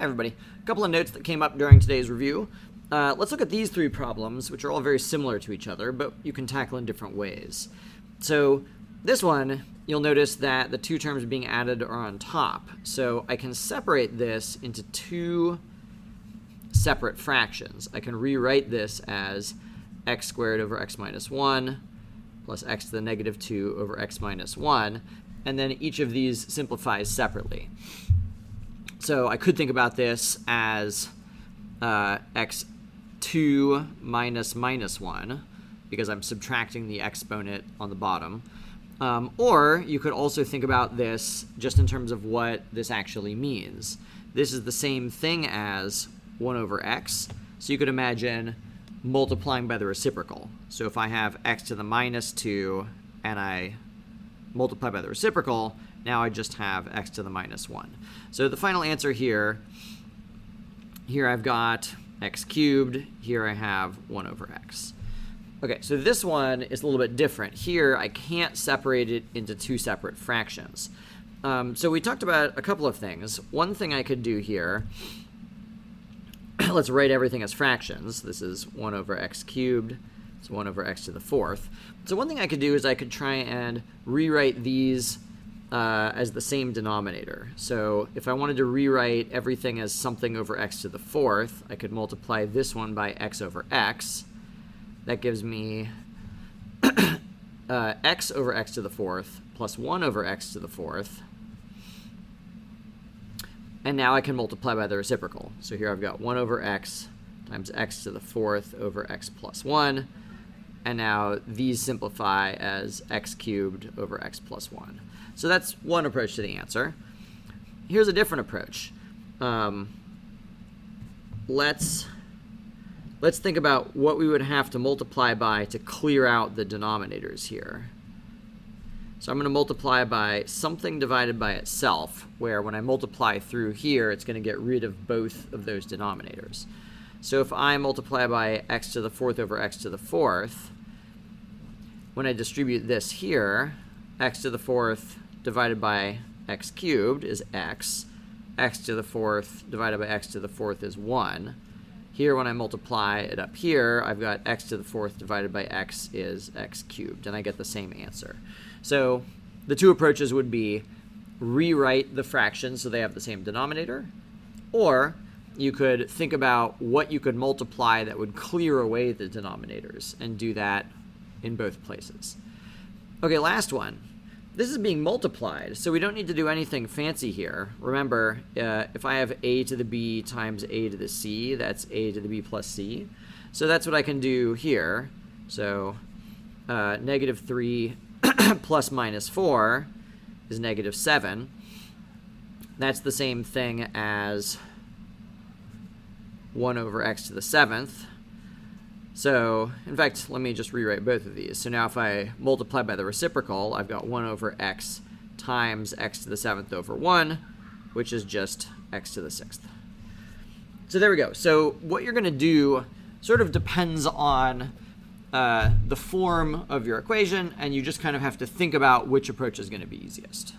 Hi everybody. A couple of notes that came up during today's review. Let's look at these three problems, which are all very similar to each other, but you can tackle in different ways. So this one, you'll notice that the two terms being added are on top. So I can separate this into two separate fractions. I can rewrite this as x squared over x minus 1 plus x to the negative 2 over x minus 1, and then each of these simplifies separately. So I could think about this as x2 minus minus 1, because I'm subtracting the exponent on the bottom. Or you could also think about this just in terms of what this actually means. This is the same thing as 1 over x, so you could imagine multiplying by the reciprocal. So if I have x to the minus 2 and I multiply by the reciprocal, now I just have x to the minus 1. So the final answer here I've got x cubed, here I have 1 over x. Okay, so this one is a little bit different. Here I can't separate it into two separate fractions. So we talked about a couple of things. One thing I could do here, let's write everything as fractions. This is 1 over x cubed. It's 1 over x to the fourth. So one thing I could do is I could try and rewrite these as the same denominator. So if I wanted to rewrite everything as something over x to the fourth, I could multiply this one by x over x. That gives me x over x to the fourth plus 1 over x to the fourth. And now I can multiply by the reciprocal. So here I've got 1 over x times x to the fourth over x plus 1. And now these simplify as x cubed over x plus 1. So that's one approach to the answer. Here's a different approach. Let's think about what we would have to multiply by to clear out the denominators here. So I'm going to multiply by something divided by itself, where when I multiply through here, it's going to get rid of both of those denominators. So if I multiply by x to the fourth over x to the fourth, when I distribute this here, x to the fourth divided by x cubed is x. X to the fourth divided by x to the fourth is 1. Here, when I multiply it up here, I've got x to the fourth divided by x is x cubed, and I get the same answer. So the two approaches would be rewrite the fractions so they have the same denominator, or you could think about what you could multiply that would clear away the denominators and do that in both places. Okay, last one. This is being multiplied, so we don't need to do anything fancy here. Remember, if I have a to the b times a to the c, that's a to the b plus c. So that's what I can do here. So negative 3 plus minus 4 is negative 7. That's the same thing as 1 over x to the 7th. So, in fact, let me just rewrite both of these. So now if I multiply by the reciprocal, I've got 1 over x times x to the 7th over 1, which is just x to the 6th. So there we go. So what you're going to do sort of depends on the form of your equation, and you just kind of have to think about which approach is going to be easiest.